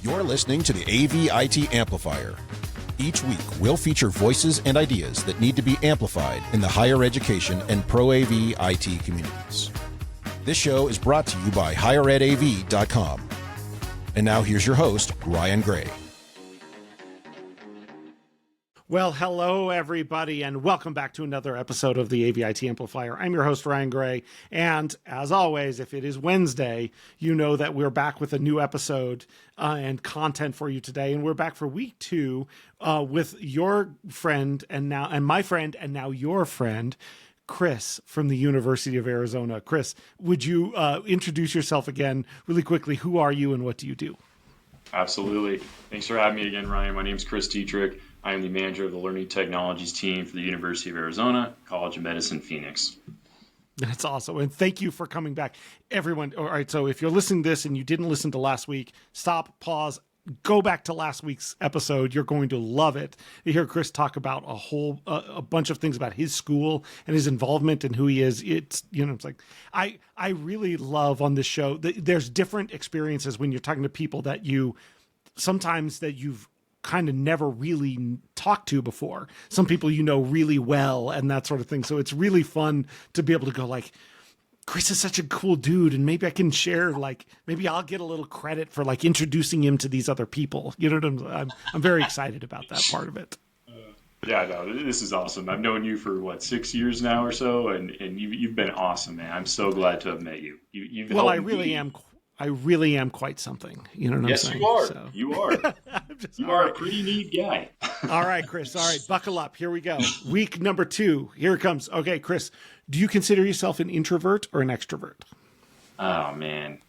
You're listening to the AVIT Amplifier. Each week, we'll feature voices and ideas that need to be amplified in the higher education and pro-AV IT communities. This show is brought to you by higheredav.com. And now here's your host, Ryan Gray. Well, hello, everybody, and welcome back to another episode of the AVIT Amplifier. I'm your host, Ryan Gray, and as always, if it is Wednesday, you know that we're back with a new episode and content for you today, and we're back for week 2 with your friend and my friend and now your friend, Chris from the University of Arizona. Chris, would you introduce yourself again really quickly? Who are you and what do you do? Absolutely. Thanks for having me again, Ryan. My name is Chris Dietrich. I am the manager of the Learning Technologies team for the University of Arizona, College of Medicine, Phoenix. That's awesome. And thank you for coming back. Everyone, all right, so if you're listening to this and you didn't listen to last week, stop, pause, go back to last week's episode. You're going to love it. You hear Chris talk about a bunch of things about his school and his involvement and who he is. It's, it's like, I really love on this show, there's different experiences when you're talking to people that you've kind of never really talked to before. Some people you know really well and that sort of thing. So it's really fun to be able to go like, Chris is such a cool dude, and maybe I can share, maybe I'll get a little credit for introducing him to these other people. You know what I'm very excited about that part of it. Yeah, no, this is awesome. I've known you for 6 years now or so, and you've been awesome, man. I'm so glad to have met you. I really am quite something. You know what I'm saying? Yes, you are. So. You are. You are a pretty neat guy. All right, Chris. All right, buckle up. Here we go. Week number 2. Here it comes. Okay, Chris, do you consider yourself an introvert or an extrovert? Oh, man.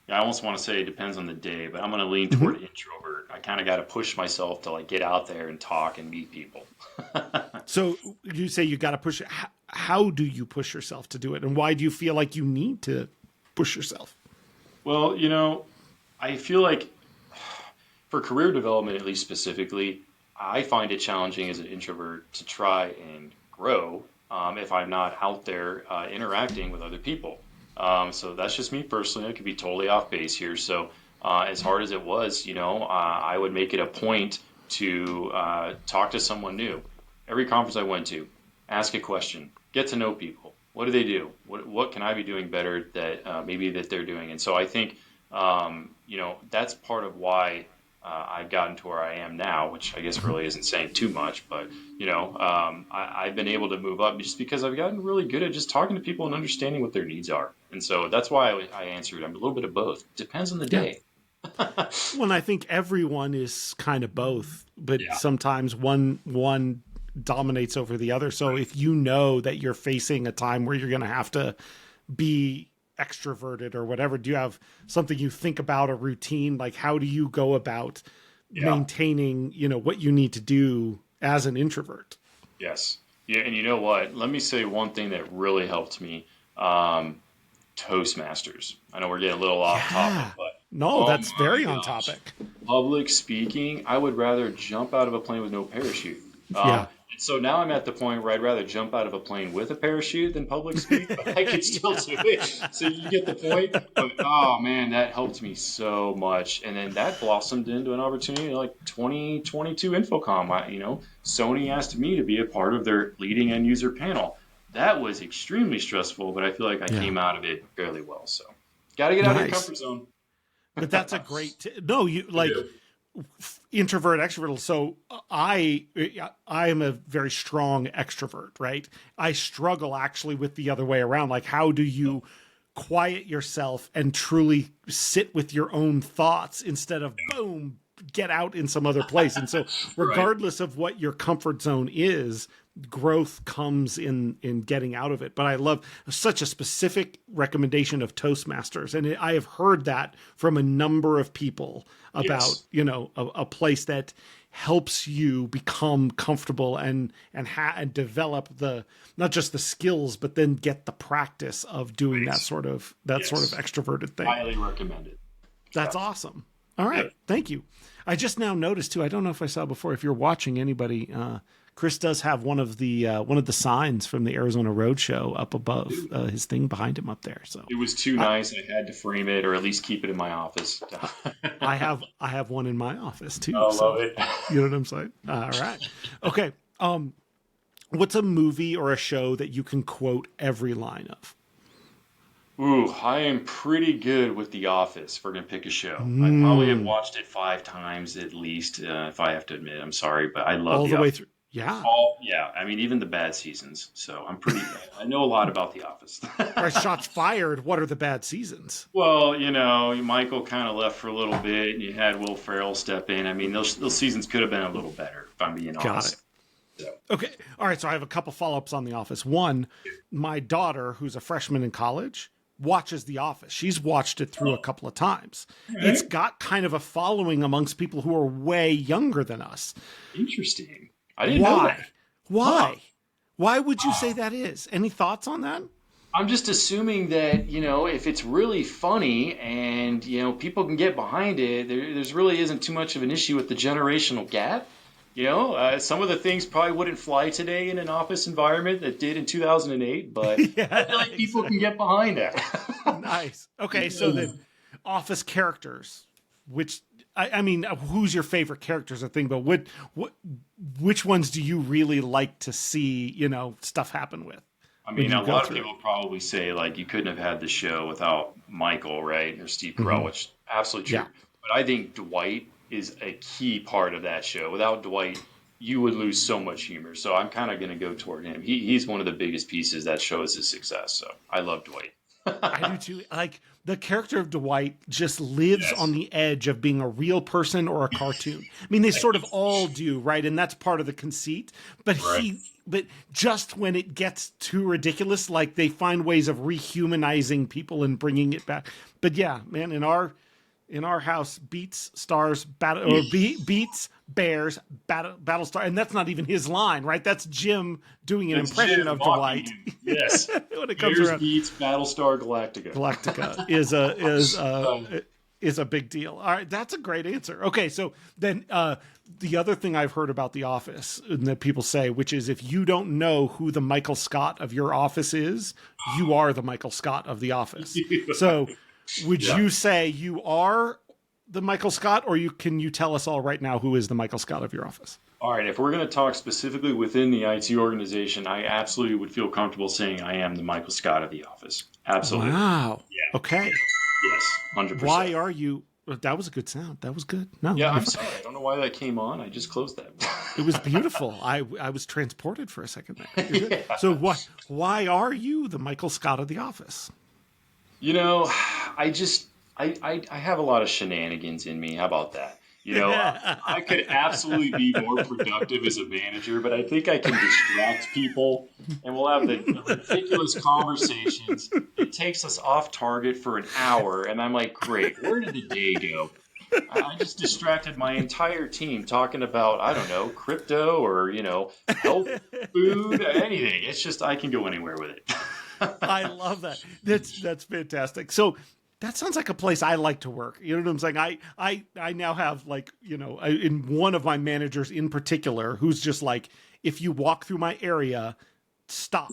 I almost want to say it depends on the day, but I'm going to lean toward introvert. I kind of got to push myself to get out there and talk and meet people. So you say you got to push it. How do you push yourself to do it? And why do you feel like you need to push yourself? Well, I feel like for career development, at least specifically, I find it challenging as an introvert to try and grow if I'm not out there interacting with other people. So that's just me personally. I could be totally off base here. So as hard as it was, I would make it a point to talk to someone new. Every conference I went to, ask a question, get to know people. What do they do? What can I be doing better that maybe that they're doing? And so I think, that's part of why I've gotten to where I am now, which I guess really isn't saying too much, but, I've been able to move up just because I've gotten really good at just talking to people and understanding what their needs are. And so that's why I answered. I'm a little bit of both. Depends on the day. Well, I think everyone is kind of both, but sometimes one dominates over the other. So if you know that you're facing a time where you're going to have to be extroverted or whatever, do you have something you think about, a routine? How do you go about maintaining, what you need to do as an introvert? Yes. Yeah. And you know what? Let me say one thing that really helped me. Toastmasters. I know we're getting a little off topic, but no, that's very on topic. Public speaking, I would rather jump out of a plane with no parachute. So now I'm at the point where I'd rather jump out of a plane with a parachute than public speak, but I could still do it. So you get the point. But, oh, man, that helped me so much. And then that blossomed into an opportunity 2022 Infocom. Sony asked me to be a part of their leading end user panel. That was extremely stressful, but I feel like I came out of it fairly well. So got to get out of your comfort zone. But that's a great introvert, extrovert. So I am a very strong extrovert, right? I struggle actually with the other way around. How do you quiet yourself and truly sit with your own thoughts instead of boom, get out in some other place? And so regardless of what your comfort zone is, growth comes in getting out of it. But I love such a specific recommendation of Toastmasters. And I have heard that from a number of people about, a place that helps you become comfortable and develop not just the skills, but then get the practice of doing that sort of extroverted thing. Highly recommend it. That's awesome. All right. Thank you. I just now noticed too. I don't know if I saw before. If you're watching anybody, Chris does have one of the signs from the Arizona Roadshow up above his thing behind him up there. So it was too nice. I had to frame it or at least keep it in my office. I have one in my office too. I love it. You know what I'm saying? All right. Okay. What's a movie or a show that you can quote every line of? Ooh, I am pretty good with The Office, if we're going to pick a show. I probably have watched it 5 times at least, if I have to admit. I'm sorry, but I love all the way through. Yeah. Yeah, I mean, even the bad seasons. So I know a lot about The Office. All right, shots fired. What are the bad seasons? Well, Michael kind of left for a little bit, and you had Will Ferrell step in. I mean, those seasons could have been a little better, if I'm being honest. Got it. Okay. All right. So I have a couple follow-ups on The Office. One, my daughter, who's a freshman in college, watches The Office. She's watched it through a couple of times. Right. It's got kind of a following amongst people who are way younger than us. Interesting. I didn't know that. Why? Huh. Why would you say that is? Any thoughts on that? I'm just assuming that, if it's really funny and, people can get behind it, there's really isn't too much of an issue with the generational gap. Some of the things probably wouldn't fly today in an office environment that did in 2008, but yeah, I feel like people can get behind that. Nice. Okay, so then office characters, which, I mean, who's your favorite characters, I think, but which ones do you really like to see, stuff happen with? I mean, a lot of people probably say, like, you couldn't have had the show without Michael, right, or Steve Carell, which is absolutely true. Yeah. But I think Dwight is a key part of that show. Without Dwight, you would lose so much humor. So I'm kind of going to go toward him. He's one of the biggest pieces that shows his success. So I love Dwight. I do too. Like, the character of Dwight just lives on the edge of being a real person or a cartoon. I mean, they sort of all do, right? And that's part of the conceit. But but just when it gets too ridiculous, like, they find ways of rehumanizing people and bringing it back. But yeah, man, in our house, beats, stars, beats, bears, Battlestar, and that's not even his line, right? That's Jim doing an impression of Dwight. Yes, when it comes Bears around, beats Battlestar Galactica. Galactica is a big deal. All right, that's a great answer. Okay, so then the other thing I've heard about The Office and that people say, which is if you don't know who the Michael Scott of your office is, you are the Michael Scott of The Office. So. Would you say you are the Michael Scott, or can you tell us all right now who is the Michael Scott of your office? All right. If we're going to talk specifically within the IT organization, I absolutely would feel comfortable saying I am the Michael Scott of the office. Absolutely. Wow. Yeah. Okay. Yes. 100%. Why are you? That was a good sound. That was good. No. Yeah. I'm sorry. I don't know why that came on. I just closed that. It was beautiful. I was transported for a second there. Yeah. So why are you the Michael Scott of the office? I have a lot of shenanigans in me. How about that? I could absolutely be more productive as a manager, but I think I can distract people and we'll have the ridiculous conversations. It takes us off target for an hour, and I'm like, great, where did the day go? I just distracted my entire team talking about, I don't know, crypto or, health, food, anything. It's just, I can go anywhere with it. I love that. That's fantastic. So that sounds like a place I like to work. You know what I'm saying? I now have, like, in one of my managers in particular, who's just like, if you walk through my area, stop.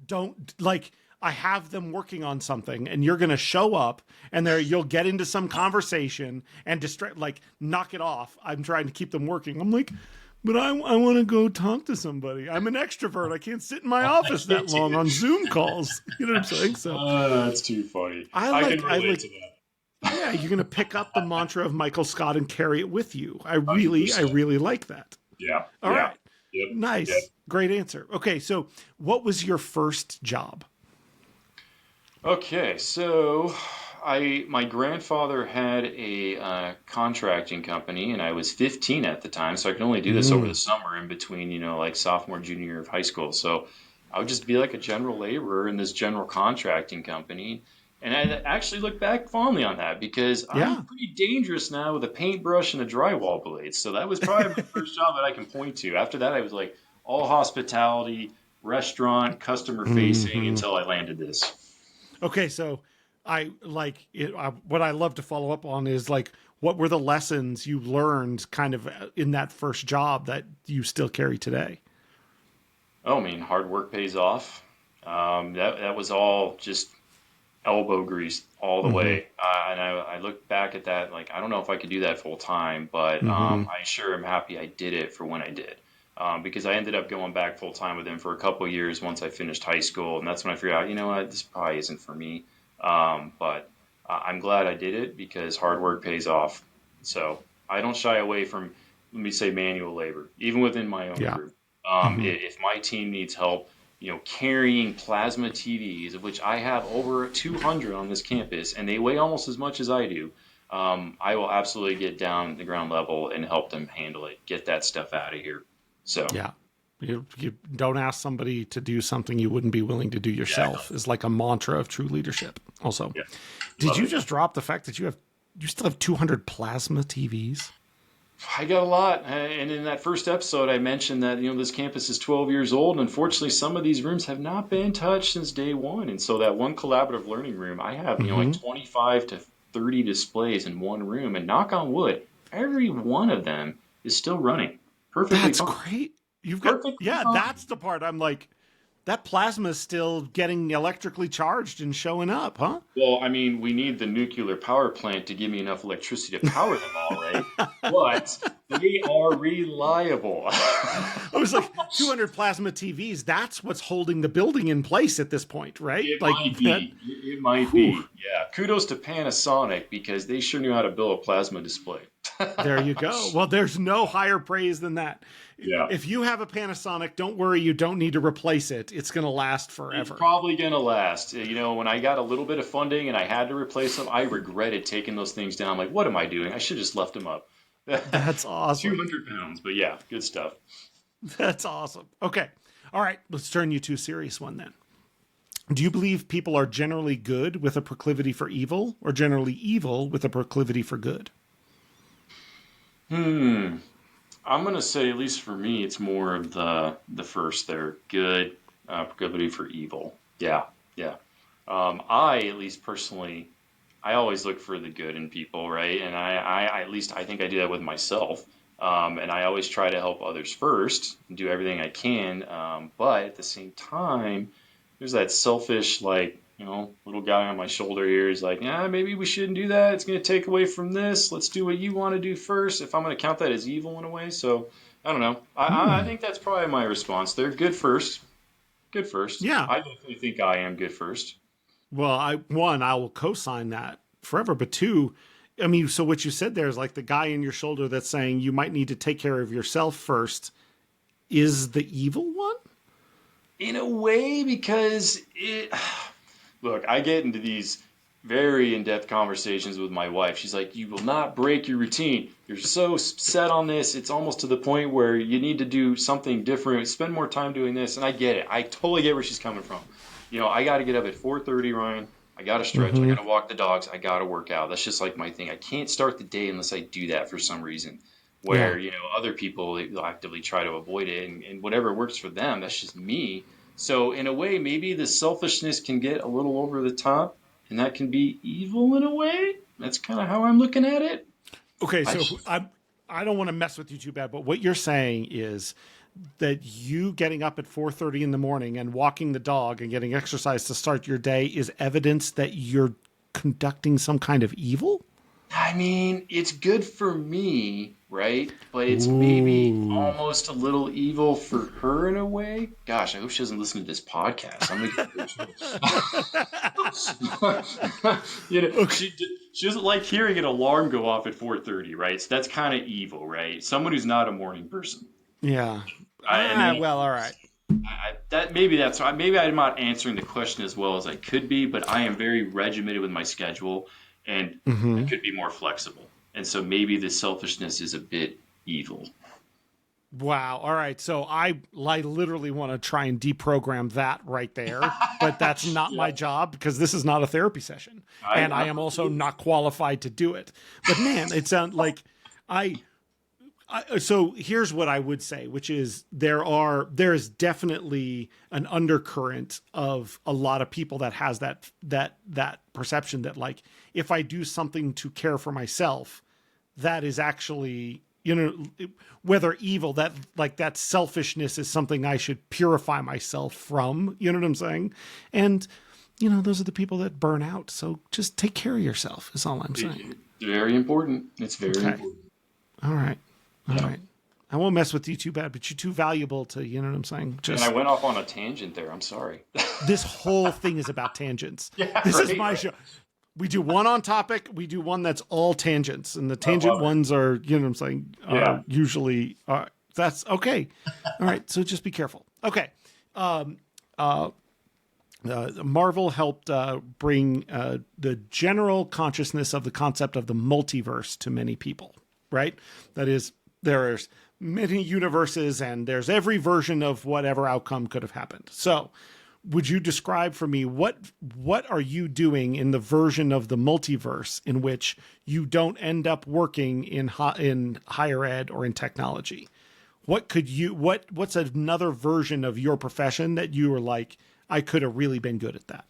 Don't, like, I have them working on something and you're going to show up and you'll get into some conversation and knock it off. I'm trying to keep them working. I'm like, but I want to go talk to somebody. I'm an extrovert. I can't sit in my office that long on Zoom calls. You know what I'm saying? So that's too funny. I can relate to that. Yeah, you're going to pick up the mantra of Michael Scott and carry it with you. I really like that. Yeah. All right. Yep. Nice. Yep. Great answer. Okay, so what was your first job? Okay, so my grandfather had a contracting company, and I was 15 at the time, so I could only do this over the summer in between, like sophomore, junior year of high school. So I would just be like a general laborer in this general contracting company. And I actually look back fondly on that because I'm pretty dangerous now with a paintbrush and a drywall blade. So that was probably my first job that I can point to. After that, I was like all hospitality, restaurant, customer facing until I landed this. Okay, so I like it. What I love to follow up on is, like, what were the lessons you learned kind of in that first job that you still carry today? Oh, I mean, hard work pays off. That was all just elbow grease all the Mm-hmm. way. And I look back at that like I don't know if I could do that full time, but Mm-hmm. I sure am happy I did it for when I did. Because I ended up going back full time with him for a couple of years once I finished high school, and that's when I figured out, you know what, this probably isn't for me. But I'm glad I did it because hard work pays off. So I don't shy away from, let me say, manual labor, even within my own Yeah. group. Mm-hmm. If my team needs help, carrying plasma TVs, of which I have over 200 on this campus, and they weigh almost as much as I do, I will absolutely get down the ground level and help them handle it, get that stuff out of here. So, Yeah. You don't ask somebody to do something you wouldn't be willing to do yourself exactly. is like a mantra of true leadership. Also, Yeah, did love you it. just drop the fact that you still have 200 plasma TVs? I got a lot, and in that first episode, I mentioned that this campus is 12 years old. And unfortunately, some of these rooms have not been touched since day one. And so that one collaborative learning room, I have like Mm-hmm. 25 to 30 displays in one room. And knock on wood, every one of them is still running perfectly That's fine. great. Perfectly That's fine. the part I'm like, that plasma is still getting electrically charged and showing up, huh? Well, I mean, we need the nuclear power plant to give me enough electricity to power them all, right? But they are reliable. I was like, 200 plasma TVs, that's what's holding the building in place at this point, right? It Like might that. be. It might Whew, be. Yeah. Kudos to Panasonic because they sure knew how to build a plasma display. there you go. Well, there's no higher praise than that. Yeah. If you have a Panasonic, don't worry, you don't need to replace it. It's going to last It's forever. probably going to last. When I got a little bit of funding and I had to replace them, I regretted taking those things down. Like, what am I doing? I should have just left them up. That's awesome. 200 pounds. But yeah, good stuff. That's awesome. Okay. All right. Let's turn you to a serious one then. Do you believe people are generally good with a proclivity for evil or generally evil with a proclivity for good? I'm going to say, at least for me, it's more of the first there. Good, proclivity for evil. Yeah, yeah. I, at least personally, I always look for the good in people, right? And at least I think I do that with myself. And I always try to help others first and do everything I can. But at the same time, there's that selfish, like, little guy on my shoulder here is like, yeah, maybe we shouldn't do that. It's going to take away from this. Let's do what you want to do first. If I'm going to count that as evil in a way. So I don't know. I think that's probably my response there. Good first. Good first. Yeah. I definitely think I am good first. Well, I will co-sign that forever. But two, I mean, so what you said there is like the guy in your shoulder that's saying you might need to take care of yourself first is the evil one? In a way, because look, I get into these very in-depth conversations with my wife. She's like, you will not break your routine. You're so set on this. It's almost to the point where you need to do something different, spend more time doing this. And I get it. I totally get where she's coming from. I got to get up at 4:30, Ryan. I got to stretch. I got to walk the dogs. I got to work out. That's just like my thing. I can't start the day unless I do that for some reason. Where, Yeah. other people, they'll actively try to avoid it, and whatever works for them, that's just me. So in a way, maybe the selfishness can get a little over the top, and that can be evil in a way. That's kind of how I'm looking at it. Okay, I, so I don't want to mess with you too bad, but what you're saying is that you getting up at 4:30 in the morning and walking the dog and getting exercise to start your day is evidence that you're conducting some kind of evil? I mean, it's good for me, right? But it's maybe Ooh. almost a little evil for her in a way. Gosh, I hope she doesn't listen to this podcast. I'm gonna she doesn't like hearing an alarm go off at 4:30, right? So that's kind of evil, right? Someone who's not a morning person. Yeah. And then Well, all right. maybe I'm not answering the question as well as I could be, but I am very regimented with my schedule, and I could be more flexible. And so maybe the selfishness is a bit evil. Wow. All right. So I literally want to try and deprogram that right there, but that's not my job because this is not a therapy session. And I am also not qualified to do it. But man, it sounds like so here's what I would say, which is there is definitely an undercurrent of a lot of people that has that perception that like, if I do something to care for myself, that is actually, whether evil, that like that selfishness is something I should purify myself from. You know what I'm saying? And, those are the people that burn out. So just take care of yourself is all I'm saying. Very important. It's very important. All right. All right. I won't mess with you too bad, but you're too valuable to, you know what I'm saying? And I went off on a tangent there. I'm sorry. This whole thing is about tangents. Yeah, this is right, my show. We do one on topic. We do one that's all tangents. And the tangent ones are, you know what I'm saying, usually, that's okay. All right. So just be careful. Okay. Marvel helped bring the general consciousness of the concept of the multiverse to many people, right? That is, there's many universes and there's every version of whatever outcome could have happened. So would you describe for me what are you doing in the version of the multiverse in which you don't end up working in higher ed or in technology? What's another version of your profession that you were like, I could have really been good at that?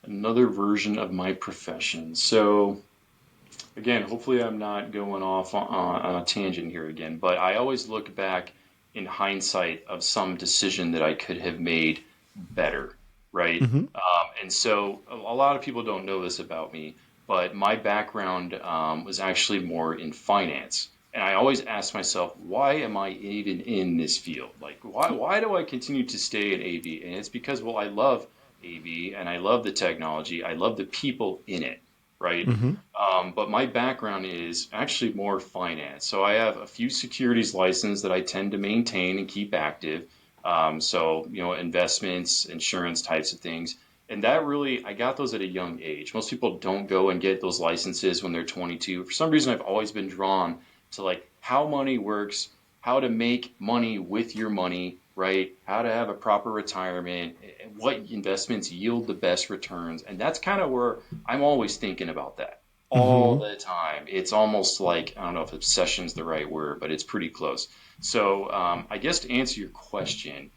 Another version of my profession. So again, hopefully I'm not going off on a tangent here again, but I always look back in hindsight of some decision that I could have made better, right? Mm-hmm. And so a lot of people don't know this about me, but my background was actually more in finance. And I always ask myself, why am I even in this field? Like, why do I continue to stay in AV? And it's because, well, I love AV and I love the technology. I love the people in it, right? Mm-hmm. But my background is actually more finance. So I have a few securities licenses that I tend to maintain and keep active. So, investments, insurance types of things. And that really, I got those at a young age. Most people don't go and get those licenses when they're 22. For some reason, I've always been drawn to like how money works, how to make money with your money, right? How to have a proper retirement, what investments yield the best returns. And that's kind of where I'm always thinking about that all the time. It's almost like, I don't know if obsession's the right word, but it's pretty close. So I guess to answer your question,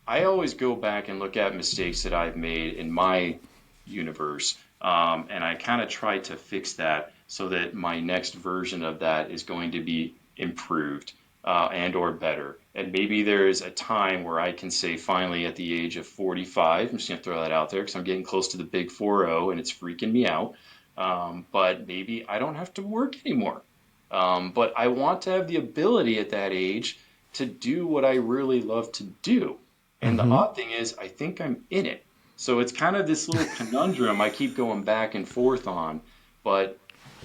I always go back and look at mistakes that I've made in my universe. And I kind of try to fix that so that my next version of that is going to be improved and or better. And maybe there is a time where I can say finally at the age of 45, I'm just going to throw that out there because I'm getting close to the big 40 and it's freaking me out. But maybe I don't have to work anymore. But I want to have the ability at that age to do what I really love to do. And the odd thing is, I think I'm in it. So it's kind of this little conundrum I keep going back and forth on. But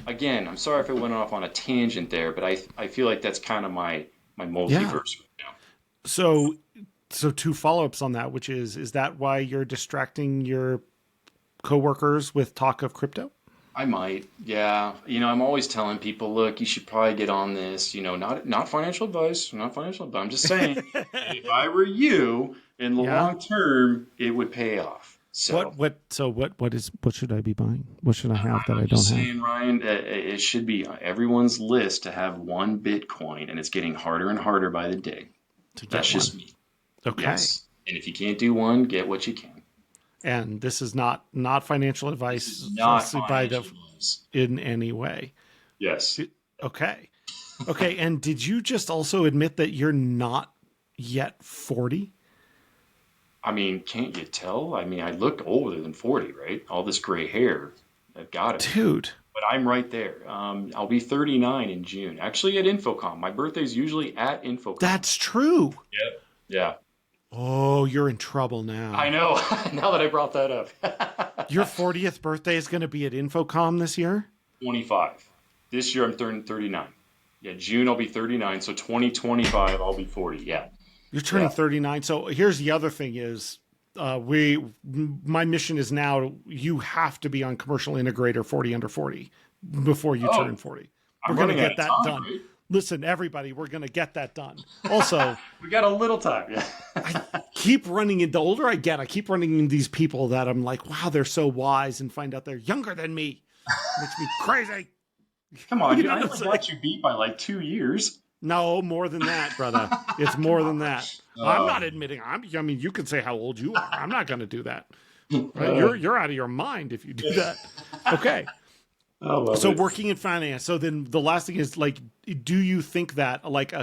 again, I'm sorry if I went off on a tangent there, but I feel like that's kind of my multiverse right now. So two follow-ups on that, which is that why you're distracting your coworkers with talk of crypto? I might, yeah. I'm always telling people, look, you should probably get on this. Not financial advice, not financial advice. I'm just saying, if I were you, in the long term, it would pay off. So what should I be buying? What should I have that I don't just have? saying, Ryan, it should be on everyone's list to have one Bitcoin, and it's getting harder and harder by the day. That's just me. Okay. Yes. And if you can't do one, get what you can. And this is not financial advice. This is not financial advice in any way. Yes. Okay. Okay. And did you just also admit that you're not yet 40? I mean, can't you tell? I mean, I look older than 40, right? All this gray hair, I've got it. Dude. But I'm right there. I'll be 39 in June. Actually at Infocom. My birthday's usually at Infocom. That's true. Yep. Yeah. Oh, you're in trouble now. I know. Now that I brought that up. Your 40th birthday is going to be at Infocom this year? 25. This year I'm turning 39. Yeah, June I'll be 39. So 2025 I'll be 40. Yeah. You're turning 39. So here's the other thing is my mission is now you have to be on commercial integrator 40 under 40 before you turn 40. We're going to get that done. Right? Listen, everybody, we're going to get that done. Also, we got a little time. Yeah. I keep running into, the older I get, I keep running into these people that I'm like, wow, they're so wise, and find out they're younger than me. It makes me crazy. Come on, I only got you beat by like 2 years. No, more than that, brother. It's more than that. I'm not admitting. I mean, you can say how old you are. I'm not going to do that. Right? You're out of your mind if you do that. Okay. I love So it. working in finance. So then the last thing is like, do you think that like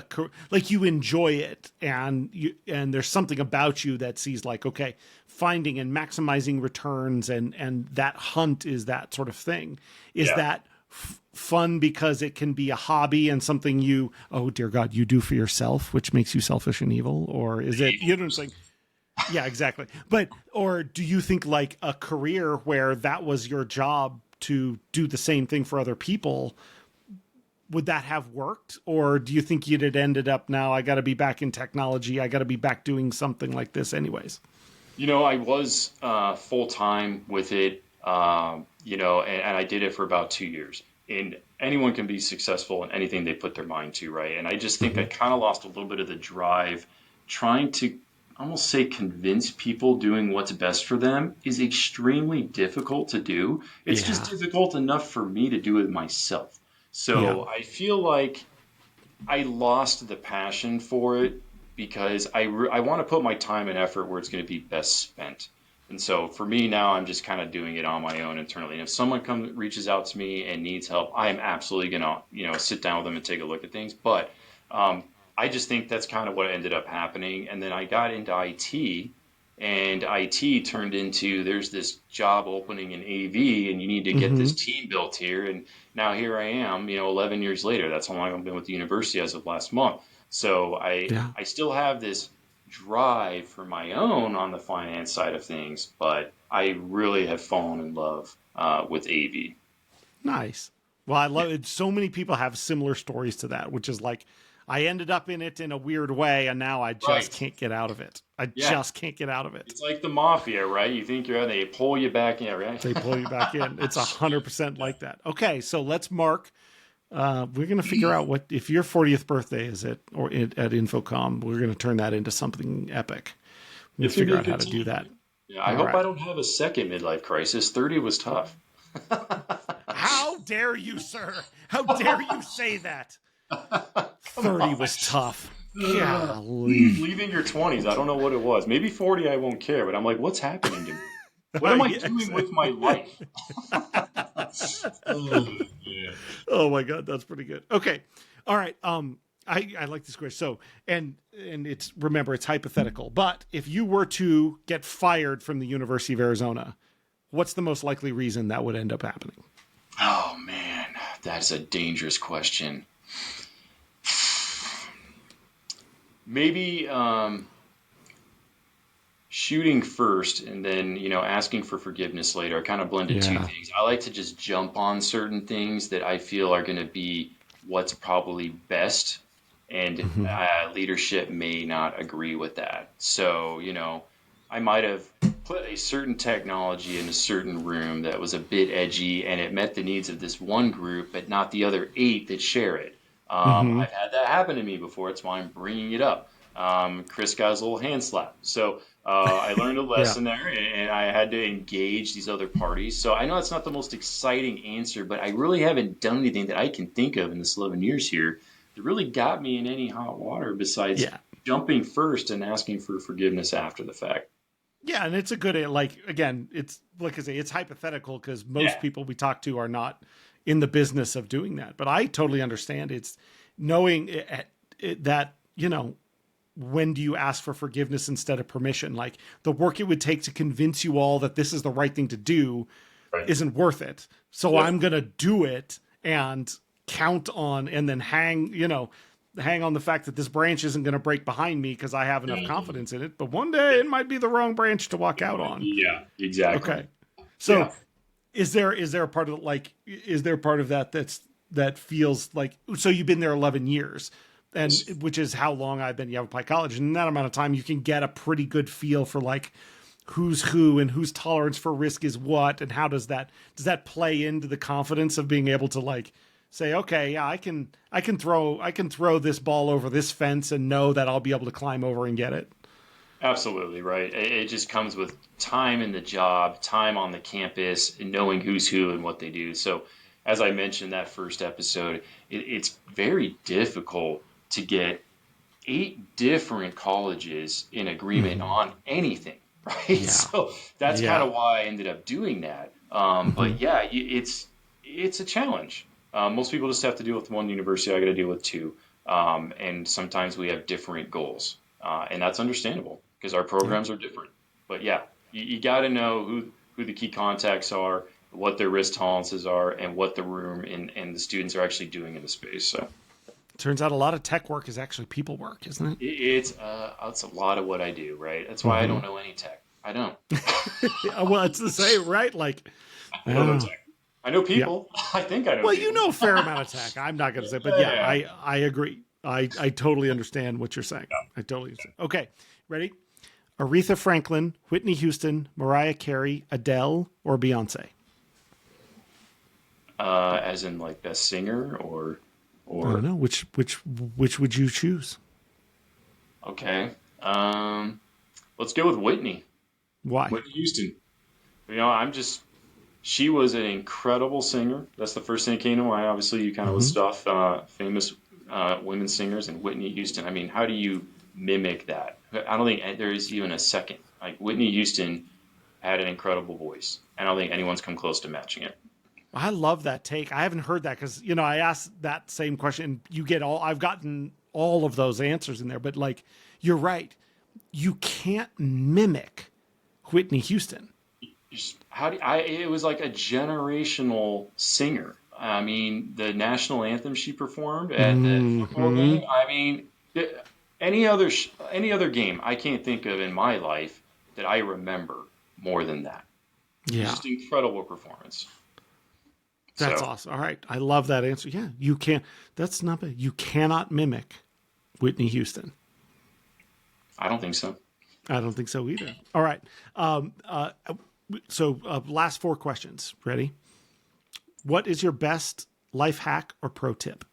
you enjoy it and there's something about you that sees like, okay, finding and maximizing returns and that hunt is that sort of thing. Is Yeah. that fun because it can be a hobby and something you, oh dear God, you do for yourself, which makes you selfish and evil? Or is it, you know what I'm saying? Yeah, exactly. But, or do you think like a career where that was your job to do the same thing for other people, would that have worked? Or do you think you'd have ended up now, I got to be back in technology. I got to be back doing something like this anyways. I was full time with it, and I did it for about 2 years. And anyone can be successful in anything they put their mind to, right? And I just think I kind of lost a little bit of the drive trying to almost say convince people doing what's best for them is extremely difficult to do. It's Yeah. just difficult enough for me to do it myself. Yeah. So I feel like I lost the passion for it because I want to put my time and effort where it's going to be best spent. And so for me now, I'm just kind of doing it on my own internally. And if someone reaches out to me and needs help, I am absolutely gonna sit down with them and take a look at things. But I just think that's kind of what ended up happening. And then I got into IT, and IT turned into there's this job opening in AV, and you need to get this team built here. And now here I am, 11 years later. That's how long I've been with the university as of last month. So Yeah. I still have this drive for my own on the finance side of things, but I really have fallen in love with AV. Nice. Well, I love it. So many people have similar stories to that, which is like, I ended up in it in a weird way, and now I just Right. can't get out of it. I Yeah. just can't get out of it. It's like the mafia, right? You think you're out, they pull you back in, right? They pull you back in. It's 100% like that. Okay, so let's mark. We're going to figure out what if your 40th birthday is at Infocom. We're going to turn that into something epic. We'll It's gonna be figure a out how good to do that. Yeah, I All hope right. I don't have a second midlife crisis. 30 was tough. How dare you, sir? How dare you say that? 30 was tough. Golly. Leaving your 20s, I don't know what it was. Maybe 40, I won't care, but I'm like, what's happening to me? What am I Yeah, doing with my life? Oh, yeah. Oh my God, that's pretty good. Okay. All right. I like this question. So, and it's, remember, it's hypothetical, but if you were to get fired from the University of Arizona, what's the most likely reason that would end up happening? Oh, man, that's a dangerous question. Maybe shooting first and then, asking for forgiveness later. I kind of blended two Yeah. things. I like to just jump on certain things that I feel are going to be what's probably best, and leadership may not agree with that. So, I might have put a certain technology in a certain room that was a bit edgy and it met the needs of this one group, but not the other 8 that share it. I've had that happen to me before. That's why I'm bringing it up. Chris got his little hand slap. So I learned a lesson there, and I had to engage these other parties. So I know it's not the most exciting answer, but I really haven't done anything that I can think of in this 11 years here that really got me in any hot water besides jumping first and asking for forgiveness after the fact. Yeah, and it's a good, like, again, it's like I say, it's hypothetical because most people we talk to are not in the business of doing that. But I totally understand. It's knowing that, when do you ask for forgiveness instead of permission? Like, the work it would take to convince you all that this is the right thing to do isn't worth it. So I'm going to do it and count on, and then hang on the fact that this branch isn't going to break behind me because I have enough confidence in it. But one day it might be the wrong branch to walk out on. Yeah, exactly. Okay. So is there a part of that feels like, so you've been there 11 years, and which is how long I've been at Yavapai College. And in that amount of time, you can get a pretty good feel for like who's who and whose tolerance for risk is what. And how does that play into the confidence of being able to like say, okay, yeah, I can throw this ball over this fence and know that I'll be able to climb over and get it. Absolutely, right. It just comes with time in the job, time on the campus, and knowing who's who and what they do. So, as I mentioned that first episode, it's very difficult to get 8 different colleges in agreement on anything, right? Yeah. So that's kind of why I ended up doing that. But yeah, it's a challenge. Most people just have to deal with one university. I got to deal with two. And sometimes we have different goals. And that's understandable because our programs are different. But yeah, you got to know who the key contacts are, what their risk tolerances are, and what the room and the students are actually doing in the space. So Turns out a lot of tech work is actually people work, isn't it? it's a lot of what I do, right? That's why I don't know any tech. I don't. Well, it's the same, right? Like, I don't know tech. I know yeah. people. I think I know Well, people. you know a fair amount of tech. I'm not going to say, but yeah, I agree. I totally understand what you're saying. I totally understand. Okay, ready? Aretha Franklin, Whitney Houston, Mariah Carey, Adele, or Beyonce? As in like best singer or I don't know. Which would you choose? okay. Let's go with Whitney. Why? Whitney Houston. She was an incredible singer. That's the first thing that came to mind. Obviously, you kind of list off famous women singers and Whitney Houston. I mean, how do you mimic that? I don't think there is even a second. Like Whitney Houston had an incredible voice. I don't think anyone's come close to matching it. I love that take. I haven't heard that because, I asked that same question. I've gotten all of those answers in there, but like, you're right. You can't mimic Whitney Houston. It was like a generational singer. I mean, the national anthem she performed at the football game. I mean, any other game I can't think of in my life that I remember more than that. Yeah. Just incredible performance. That's awesome. All right. I love that answer. Yeah. You can't, that's not bad. You cannot mimic Whitney Houston. I don't think so. I don't think so either. All right. So last 4 questions. Ready? What is your best life hack or pro tip?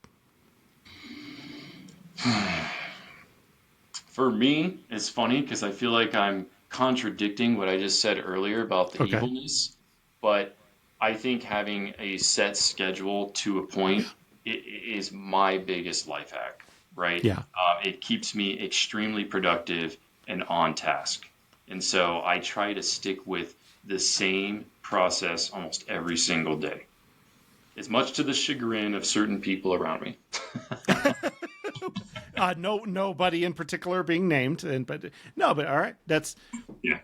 For me, it's funny because I feel like I'm contradicting what I just said earlier about the evilness, but I think having a set schedule to a point is my biggest life hack, right? Yeah. It keeps me extremely productive and on task. And so I try to stick with the same process almost every single day, as much to the chagrin of certain people around me. Nobody in particular being named, but all right. That's yeah.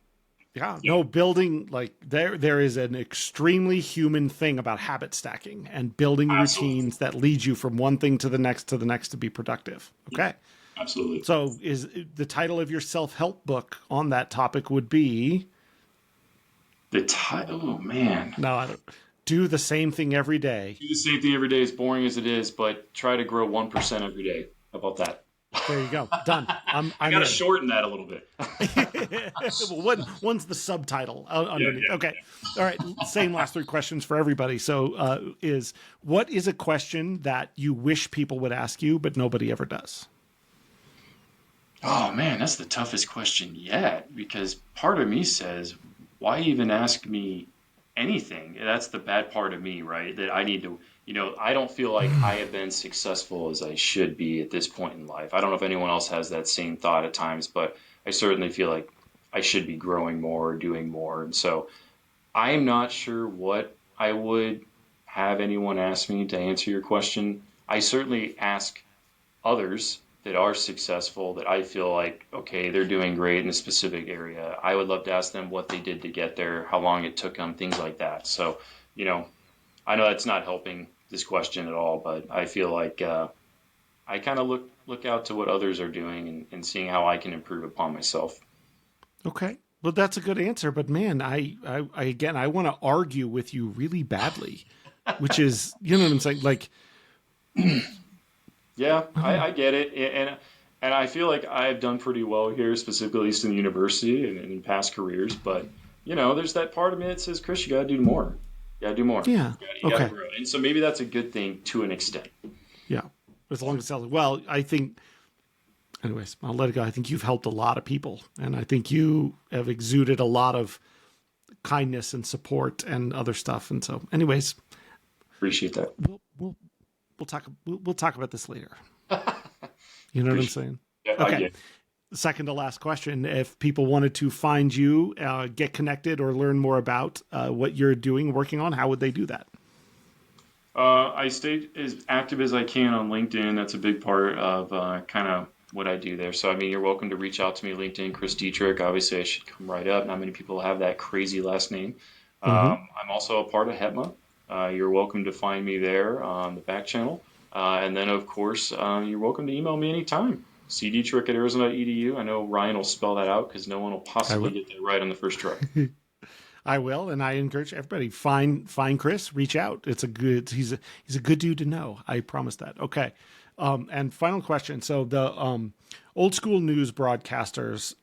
No, building like there is an extremely human thing about habit stacking and building routines that lead you from one thing to the next to be productive. Okay. Absolutely. So is the title of your self-help book on that topic would be the title? Oh man. No, I don't. Do the same thing every day. Do the same thing every day, as boring as it is, but try to grow 1% every day. How about that? There you go. Done. I gotta shorten that a little bit. Well, one's the subtitle underneath. Yeah. Okay. All right. Same last 3 questions for everybody. So what is a question that you wish people would ask you, but nobody ever does? Oh man, that's the toughest question yet, because part of me says, why even ask me anything? That's the bad part of me, right? That I need to, I don't feel like I have been successful as I should be at this point in life. I don't know if anyone else has that same thought at times, but I certainly feel like I should be growing more, doing more. And so I'm not sure what I would have anyone ask me to answer your question. I certainly ask others that are successful that I feel like, okay, they're doing great in a specific area. I would love to ask them what they did to get there, how long it took them, things like that. So, I know that's not helping this question at all, but I feel like I kind of look out to what others are doing and seeing how I can improve upon myself. Okay. Well, that's a good answer, but man, I want to argue with you really badly, which is, you know what I'm saying? Like, yeah, I get it. And I feel like I've done pretty well here, specifically at least in the university and in past careers. But, there's that part of me that says, Chris, you got to do more. You got to do more. Yeah. You gotta grow. And so maybe that's a good thing to an extent. Yeah. As long as it's healthy. Well, I think, anyways, I'll let it go. I think you've helped a lot of people. And I think you have exuded a lot of kindness and support and other stuff. And so, anyways. Appreciate that. We'll talk about this later. You know what I'm saying? Yeah, okay. Second to last question. If people wanted to find you, get connected or learn more about what you're doing, working on, how would they do that? I stay as active as I can on LinkedIn. That's a big part of kind of what I do there. So, I mean, you're welcome to reach out to me, LinkedIn, Chris Dietrich. Obviously, I should come right up. Not many people have that crazy last name. Hmm. I'm also a part of HETMA. You're welcome to find me there on the back channel. And then, of course, you're welcome to email me anytime. cdietrich@arizona.edu. I know Ryan will spell that out because no one will I possibly will. get that right on the first try. I will, and I encourage everybody find Chris, reach out. It's a good he's a good dude to know. I promise that. Okay, and final question. So the old school news broadcasters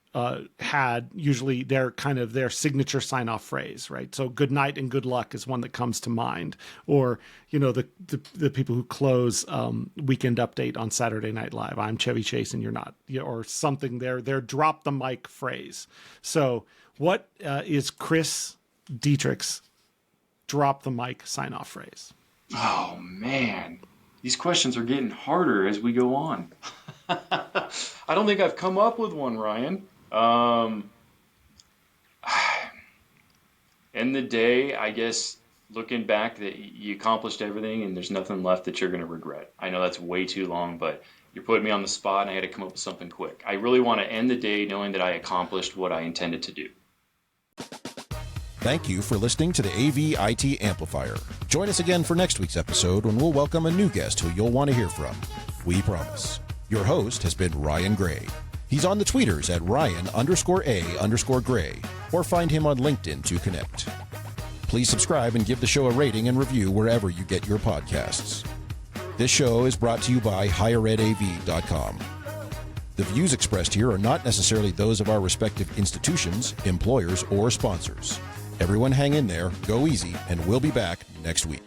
had usually their signature sign off phrase, right? So good night and good luck is one that comes to mind, or the people who close Weekend Update on Saturday Night Live. I'm Chevy Chase and you're not, or something. Their drop the mic phrase. So what is Chris Dietrich's drop the mic sign off phrase? Oh, man. These questions are getting harder as we go on. I don't think I've come up with one, Ryan. End the day, I guess, looking back, that you accomplished everything and there's nothing left that you're going to regret. I know that's way too long, but you're putting me on the spot and I had to come up with something quick. I really want to end the day knowing that I accomplished what I intended to do. Thank you for listening to the AV-IT Amplifier. Join us again for next week's episode when we'll welcome a new guest who you'll want to hear from. We promise. Your host has been Ryan Gray. He's on the tweeters at Ryan_A_Gray, or find him on LinkedIn to connect. Please subscribe and give the show a rating and review wherever you get your podcasts. This show is brought to you by higheredav.com. The views expressed here are not necessarily those of our respective institutions, employers, or sponsors. Everyone hang in there, go easy, and we'll be back next week.